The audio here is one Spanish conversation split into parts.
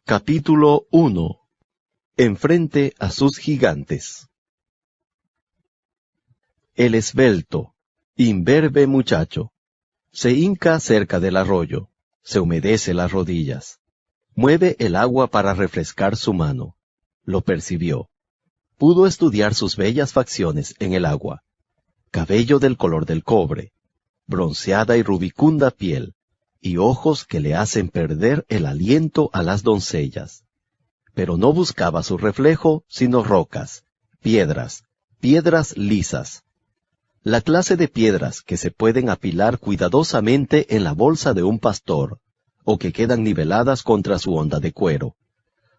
Capítulo 1. Enfrente a sus gigantes. El esbelto, imberbe muchacho, se hinca cerca del arroyo, se humedece las rodillas, mueve el agua para refrescar su mano. Lo percibió. Pudo estudiar sus bellas facciones en el agua. Cabello del color del cobre, bronceada y rubicunda piel, y ojos que le hacen perder el aliento a las doncellas. Pero no buscaba su reflejo, sino rocas, piedras lisas. La clase de piedras que se pueden apilar cuidadosamente en la bolsa de un pastor, o que quedan niveladas contra su onda de cuero.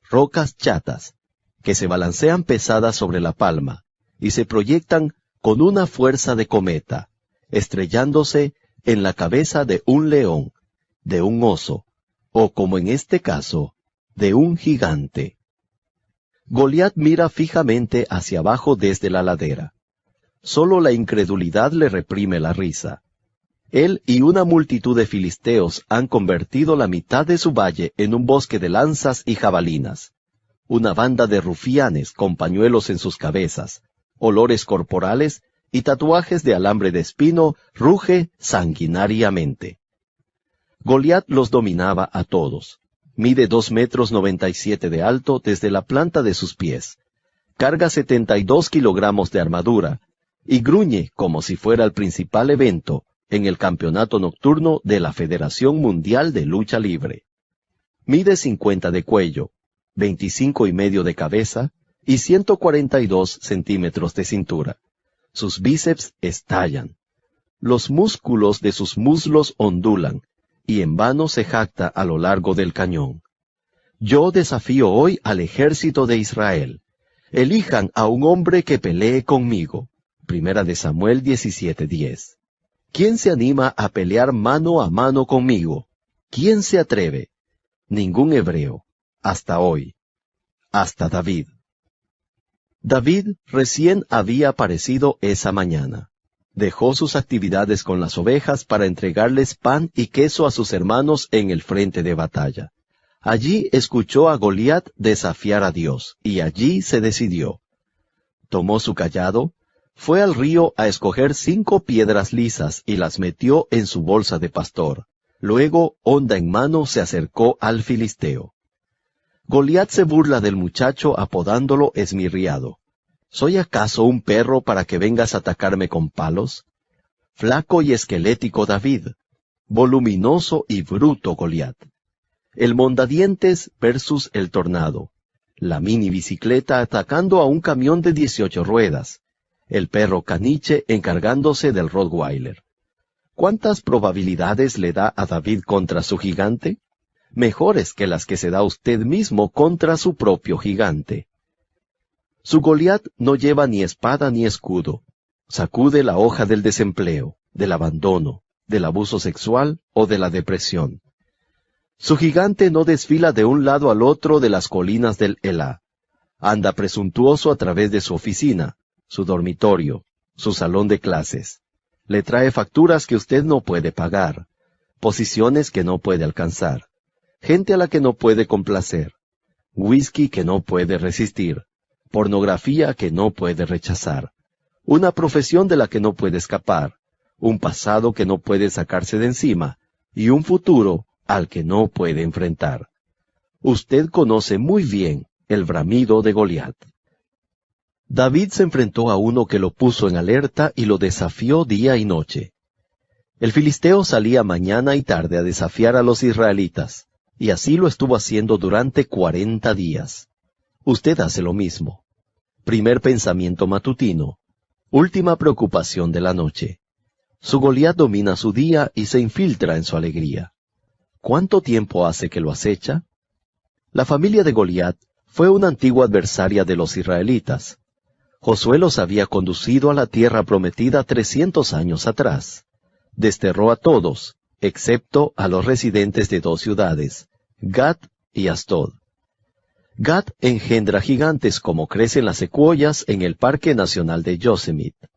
Rocas chatas, que se balancean pesadas sobre la palma, y se proyectan con una fuerza de cometa, estrellándose en la cabeza de un león, de un oso, o como en este caso, de un gigante. Goliat mira fijamente hacia abajo desde la ladera. Solo la incredulidad le reprime la risa. Él y una multitud de filisteos han convertido la mitad de su valle en un bosque de lanzas y jabalinas. Una banda de rufianes con pañuelos en sus cabezas, olores corporales y tatuajes de alambre de espino ruge sanguinariamente. Goliat los dominaba a todos. Mide 2,97 metros de alto desde la planta de sus pies. Carga 72 kilogramos de armadura y gruñe como si fuera el principal evento en el campeonato nocturno de la Federación Mundial de Lucha Libre. Mide 50 de cuello, 25,5 de cabeza y 142 centímetros de cintura. Sus bíceps estallan. Los músculos de sus muslos ondulan, y en vano se jacta a lo largo del cañón. Yo desafío hoy al ejército de Israel. Elijan a un hombre que pelee conmigo. Primera de Samuel 17:10. ¿Quién se anima a pelear mano a mano conmigo? ¿Quién se atreve? Ningún hebreo, hasta hoy. Hasta David. David recién había aparecido esa mañana. Dejó sus actividades con las ovejas para entregarles pan y queso a sus hermanos en el frente de batalla. Allí escuchó a Goliat desafiar a Dios, y allí se decidió. Tomó su cayado, fue al río a escoger 5 piedras lisas y las metió en su bolsa de pastor. Luego, honda en mano, se acercó al filisteo. Goliat se burla del muchacho apodándolo esmirriado. ¿Soy acaso un perro para que vengas a atacarme con palos? Flaco y esquelético David, voluminoso y bruto Goliat. El mondadientes versus el tornado. La mini bicicleta atacando a un camión de 18 ruedas. El perro caniche encargándose del Rottweiler. ¿Cuántas probabilidades le da a David contra su gigante? Mejores que las que se da usted mismo contra su propio gigante. Su Goliat no lleva ni espada ni escudo. Sacude la hoja del desempleo, del abandono, del abuso sexual o de la depresión. Su gigante no desfila de un lado al otro de las colinas del Elá. Anda presuntuoso a través de su oficina, su dormitorio, su salón de clases. Le trae facturas que usted no puede pagar, posiciones que no puede alcanzar, gente a la que no puede complacer, whisky que no puede resistir, pornografía que no puede rechazar, una profesión de la que no puede escapar, un pasado que no puede sacarse de encima, y un futuro al que no puede enfrentar. Usted conoce muy bien el bramido de Goliat. David se enfrentó a uno que lo puso en alerta y lo desafió día y noche. El filisteo salía mañana y tarde a desafiar a los israelitas, y así lo estuvo haciendo durante 40 días. Usted hace lo mismo. Primer pensamiento matutino. Última preocupación de la noche. Su Goliat domina su día y se infiltra en su alegría. ¿Cuánto tiempo hace que lo acecha? La familia de Goliat fue una antigua adversaria de los israelitas. Josué los había conducido a la tierra prometida 300 años atrás. Desterró a todos, excepto a los residentes de 2 ciudades, Gat y Asdod. Gat engendra gigantes como crecen las secuoyas en el Parque Nacional de Yosemite.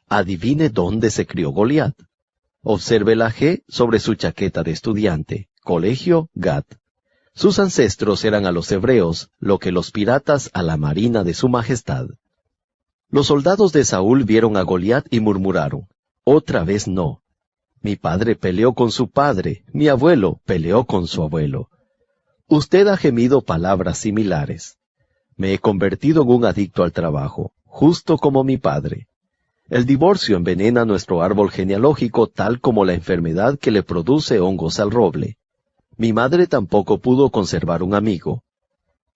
Adivine dónde se crió Goliat. Observe la G sobre su chaqueta de estudiante, Colegio Gat. Sus ancestros eran a los hebreos lo que los piratas a la marina de su majestad. Los soldados de Saúl vieron a Goliat y murmuraron, «Otra vez no. Mi padre peleó con su padre, mi abuelo peleó con su abuelo. Usted ha gemido palabras similares. Me he convertido en un adicto al trabajo, justo como mi padre. El divorcio envenena nuestro árbol genealógico tal como la enfermedad que le produce hongos al roble. Mi madre tampoco pudo conservar un amigo.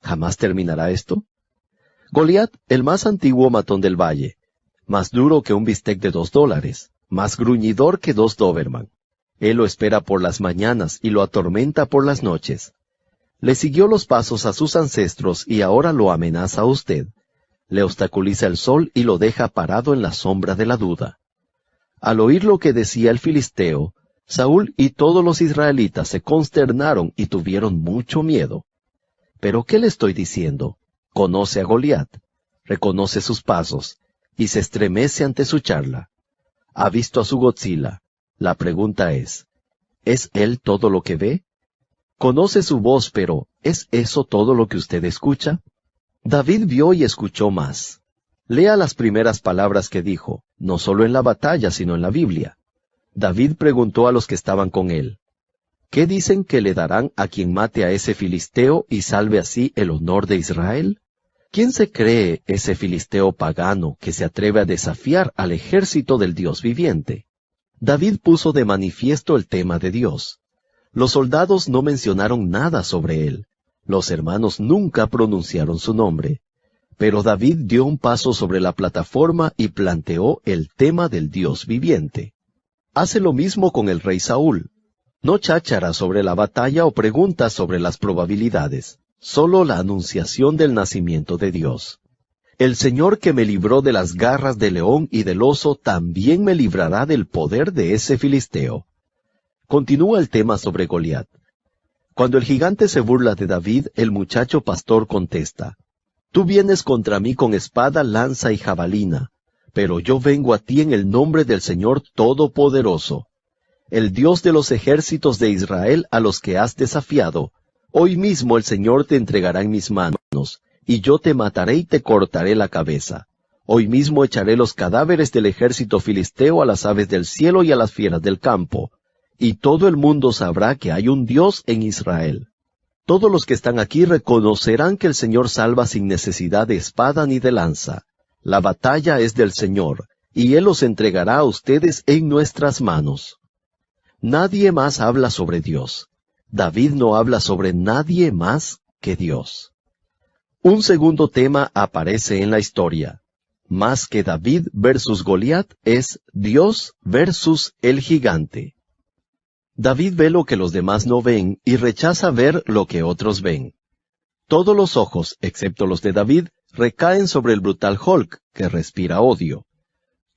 ¿Jamás terminará esto? Goliat, el más antiguo matón del valle, más duro que un bistec de $2, más gruñidor que 2 Doberman. Él lo espera por las mañanas y lo atormenta por las noches. Le siguió los pasos a sus ancestros y ahora lo amenaza a usted. Le obstaculiza el sol y lo deja parado en la sombra de la duda. Al oír lo que decía el filisteo, Saúl y todos los israelitas se consternaron y tuvieron mucho miedo. ¿Pero qué le estoy diciendo? Conoce a Goliat, reconoce sus pasos, y se estremece ante su charla. Ha visto a su Godzilla. La pregunta ¿es él todo lo que ve? Conoce su voz, pero ¿es eso todo lo que usted escucha? David vio y escuchó más. Lea las primeras palabras que dijo, no solo en la batalla, sino en la Biblia. David preguntó a los que estaban con él, ¿qué dicen que le darán a quien mate a ese filisteo y salve así el honor de Israel? ¿Quién se cree ese filisteo pagano que se atreve a desafiar al ejército del Dios viviente? David puso de manifiesto el tema de Dios. Los soldados no mencionaron nada sobre él. Los hermanos nunca pronunciaron su nombre. Pero David dio un paso sobre la plataforma y planteó el tema del Dios viviente. Hace lo mismo con el rey Saúl. No cháchara sobre la batalla o preguntas sobre las probabilidades, solo la anunciación del nacimiento de Dios. El Señor que me libró de las garras del león y del oso también me librará del poder de ese filisteo. Continúa el tema sobre Goliat. Cuando el gigante se burla de David, el muchacho pastor contesta, «Tú vienes contra mí con espada, lanza y jabalina, pero yo vengo a ti en el nombre del Señor Todopoderoso, el Dios de los ejércitos de Israel a los que has desafiado. Hoy mismo el Señor te entregará en mis manos, y yo te mataré y te cortaré la cabeza. Hoy mismo echaré los cadáveres del ejército filisteo a las aves del cielo y a las fieras del campo, y todo el mundo sabrá que hay un Dios en Israel. Todos los que están aquí reconocerán que el Señor salva sin necesidad de espada ni de lanza. La batalla es del Señor, y Él los entregará a ustedes en nuestras manos». Nadie más habla sobre Dios. David no habla sobre nadie más que Dios. Un segundo tema aparece en la historia. Más que David versus Goliat es Dios versus el gigante. David ve lo que los demás no ven y rechaza ver lo que otros ven. Todos los ojos, excepto los de David, recaen sobre el brutal Hulk, que respira odio.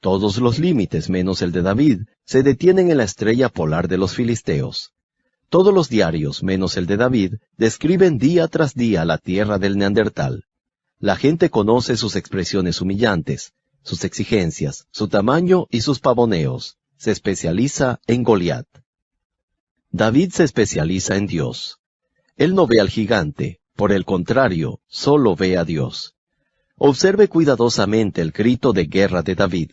Todos los límites, menos el de David, se detienen en la estrella polar de los filisteos. Todos los diarios, menos el de David, describen día tras día la tierra del Neandertal. La gente conoce sus expresiones humillantes, sus exigencias, su tamaño y sus pavoneos. Se especializa en Goliat. David se especializa en Dios. Él no ve al gigante, por el contrario, solo ve a Dios. Observe cuidadosamente el grito de guerra de David.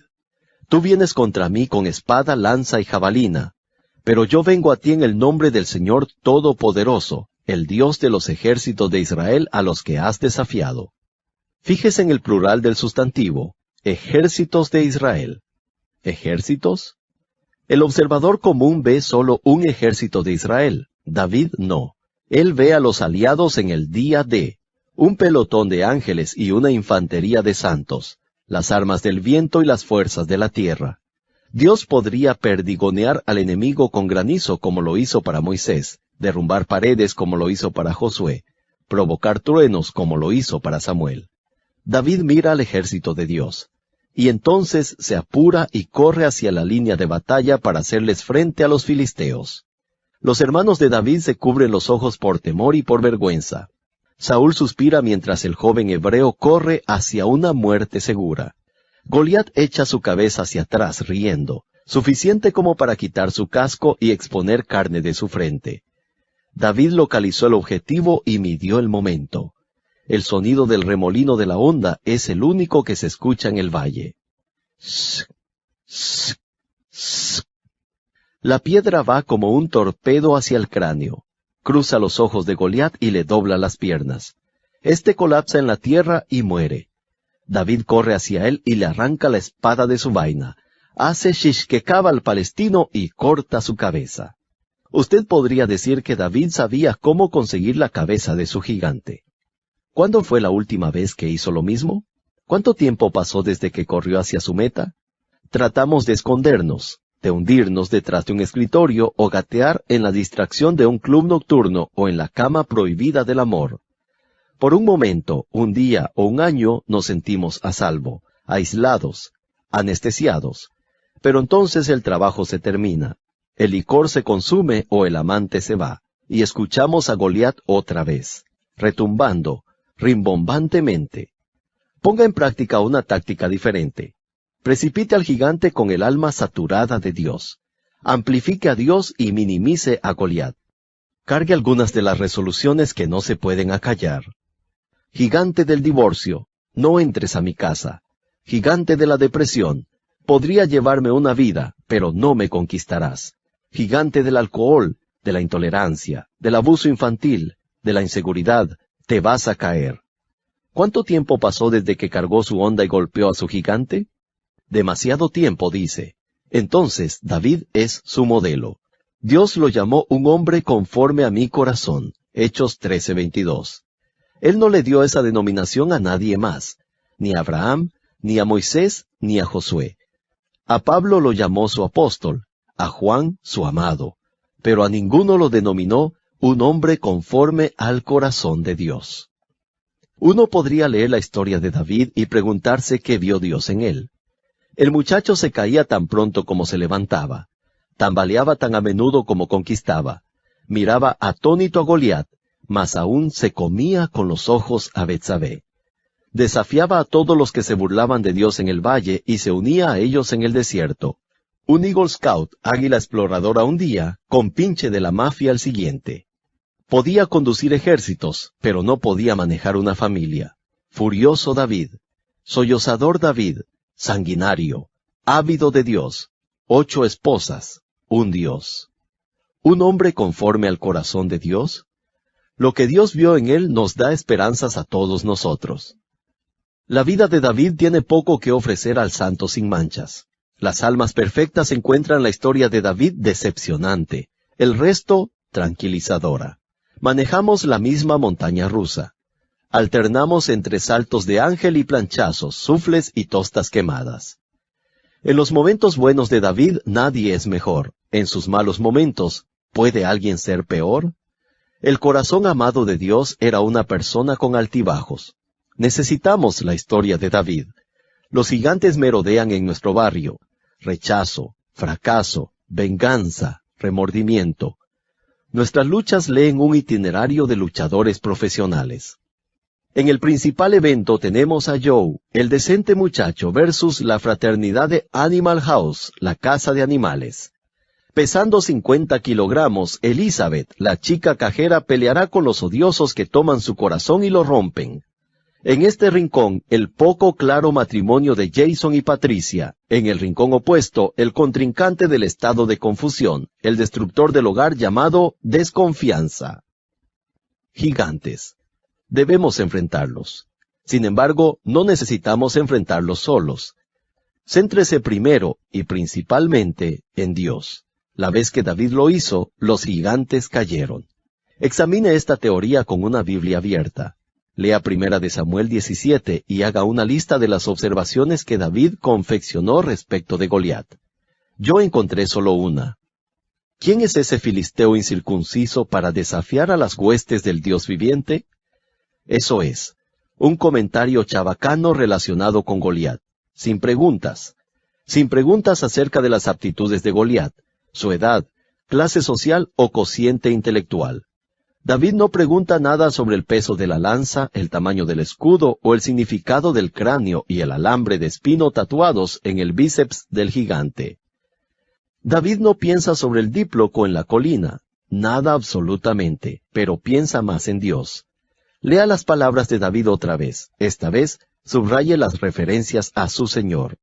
Tú vienes contra mí con espada, lanza y jabalina, pero yo vengo a ti en el nombre del Señor Todopoderoso, el Dios de los ejércitos de Israel a los que has desafiado. Fíjese en el plural del sustantivo, ejércitos de Israel. ¿Ejércitos? El observador común ve solo un ejército de Israel. David no. Él ve a los aliados en el día D, un pelotón de ángeles y una infantería de santos, las armas del viento y las fuerzas de la tierra. Dios podría perdigonear al enemigo con granizo como lo hizo para Moisés, derrumbar paredes como lo hizo para Josué, provocar truenos como lo hizo para Samuel. David mira al ejército de Dios, y entonces se apura y corre hacia la línea de batalla para hacerles frente a los filisteos. Los hermanos de David se cubren los ojos por temor y por vergüenza. Saúl suspira mientras el joven hebreo corre hacia una muerte segura. Goliat echa su cabeza hacia atrás riendo, suficiente como para quitar su casco y exponer carne de su frente. David localizó el objetivo y midió el momento. El sonido del remolino de la onda es el único que se escucha en el valle. La piedra va como un torpedo hacia el cráneo. Cruza los ojos de Goliat y le dobla las piernas. Este colapsa en la tierra y muere. David corre hacia él y le arranca la espada de su vaina. Hace shishkekab al palestino y corta su cabeza. Usted podría decir que David sabía cómo conseguir la cabeza de su gigante. ¿Cuándo fue la última vez que hizo lo mismo? ¿Cuánto tiempo pasó desde que corrió hacia su meta? Tratamos de escondernos, de hundirnos detrás de un escritorio o gatear en la distracción de un club nocturno o en la cama prohibida del amor. Por un momento, un día o un año nos sentimos a salvo, aislados, anestesiados. Pero entonces el trabajo se termina, el licor se consume o el amante se va, y escuchamos a Goliat otra vez, retumbando, rimbombantemente. Ponga en práctica una táctica diferente. Precipite al gigante con el alma saturada de Dios. Amplifique a Dios y minimice a Goliat. Cargue algunas de las resoluciones que no se pueden acallar. Gigante del divorcio, no entres a mi casa. Gigante de la depresión, podría llevarme una vida, pero no me conquistarás. Gigante del alcohol, de la intolerancia, del abuso infantil, de la inseguridad, te vas a caer. ¿Cuánto tiempo pasó desde que cargó su onda y golpeó a su gigante? Demasiado tiempo, dice. Entonces David es su modelo. Dios lo llamó un hombre conforme a mi corazón. Hechos 13:22. Él no le dio esa denominación a nadie más, ni a Abraham, ni a Moisés, ni a Josué. A Pablo lo llamó su apóstol, a Juan su amado, pero a ninguno lo denominó un hombre conforme al corazón de Dios. Uno podría leer la historia de David y preguntarse qué vio Dios en él. El muchacho se caía tan pronto como se levantaba, tambaleaba tan a menudo como conquistaba, miraba atónito a Goliat, mas aún se comía con los ojos a Betsabé. Desafiaba a todos los que se burlaban de Dios en el valle y se unía a ellos en el desierto. Un Eagle Scout, águila exploradora un día, compinche de la mafia al siguiente. Podía conducir ejércitos, pero no podía manejar una familia. Furioso David, sollozador David, sanguinario, ávido de Dios, 8 esposas, un Dios. ¿Un hombre conforme al corazón de Dios? Lo que Dios vio en él nos da esperanzas a todos nosotros. La vida de David tiene poco que ofrecer al santo sin manchas. Las almas perfectas encuentran la historia de David decepcionante, el resto tranquilizadora. Manejamos la misma montaña rusa. Alternamos entre saltos de ángel y planchazos, sufles y tostas quemadas. En los momentos buenos de David nadie es mejor. En sus malos momentos, ¿puede alguien ser peor? El corazón amado de Dios era una persona con altibajos. Necesitamos la historia de David. Los gigantes merodean en nuestro barrio. Rechazo, fracaso, venganza, remordimiento. Nuestras luchas leen un itinerario de luchadores profesionales. En el principal evento tenemos a Joe, el decente muchacho, versus la fraternidad de Animal House, la casa de animales. Pesando 50 kilogramos, Elizabeth, la chica cajera, peleará con los odiosos que toman su corazón y lo rompen. En este rincón, el poco claro matrimonio de Jason y Patricia. En el rincón opuesto, el contrincante del estado de confusión, el destructor del hogar llamado desconfianza. Gigantes. Debemos enfrentarlos. Sin embargo, no necesitamos enfrentarlos solos. Céntrese primero y principalmente en Dios. La vez que David lo hizo, los gigantes cayeron. Examine esta teoría con una Biblia abierta. Lea 1 de Samuel 17 y haga una lista de las observaciones que David confeccionó respecto de Goliat. Yo encontré solo una. ¿Quién es ese filisteo incircunciso para desafiar a las huestes del Dios viviente? Eso es, un comentario chabacano relacionado con Goliat, sin preguntas acerca de las aptitudes de Goliat, su edad, clase social o cociente intelectual. David no pregunta nada sobre el peso de la lanza, el tamaño del escudo o el significado del cráneo y el alambre de espino tatuados en el bíceps del gigante. David no piensa sobre el díploco en la colina, Nada absolutamente, pero piensa más en Dios. Lea las palabras de David otra vez. Esta vez, subraye las referencias a su Señor.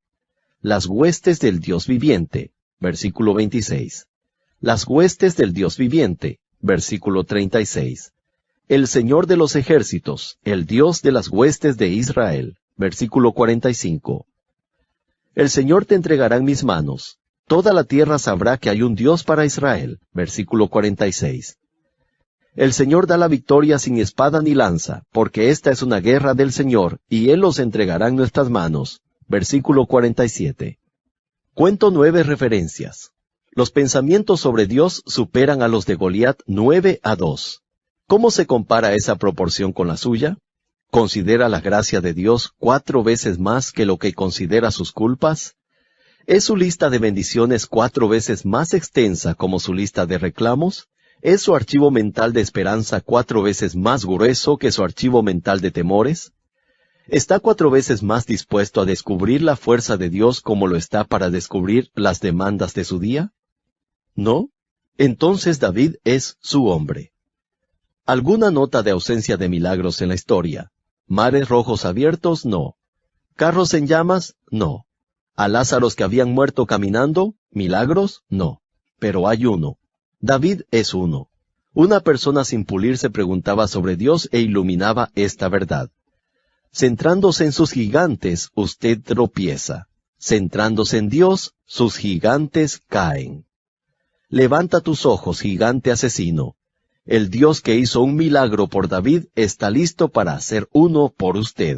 Las huestes del Dios viviente, versículo 26. Las huestes del Dios viviente, versículo 36. El Señor de los ejércitos, el Dios de las huestes de Israel, versículo 45. El Señor te entregará en mis manos. Toda la tierra sabrá que hay un Dios para Israel, versículo 46. El Señor da la victoria sin espada ni lanza, porque esta es una guerra del Señor, y Él los entregará en nuestras manos, versículo 47. Cuento 9 referencias. Los pensamientos sobre Dios superan a los de Goliat 9-2. ¿Cómo se compara esa proporción con la suya? ¿Considera la gracia de Dios 4 veces más que lo que considera sus culpas? ¿Es su lista de bendiciones 4 veces más extensa como su lista de reclamos? ¿Es su archivo mental de esperanza 4 veces más grueso que su archivo mental de temores? ¿Está 4 veces más dispuesto a descubrir la fuerza de Dios como lo está para descubrir las demandas de su día? ¿No? Entonces David es su hombre. ¿Alguna nota de ausencia de milagros en la historia? ¿Mares rojos abiertos? No. ¿Carros en llamas? No. ¿A Lázaros que habían muerto caminando? ¿Milagros? No. Pero hay uno. David es uno. Una persona sin pulir se preguntaba sobre Dios e iluminaba esta verdad. Centrándose en sus gigantes, usted tropieza. Centrándose en Dios, sus gigantes caen. Levanta tus ojos, gigante asesino. El Dios que hizo un milagro por David está listo para hacer uno por usted.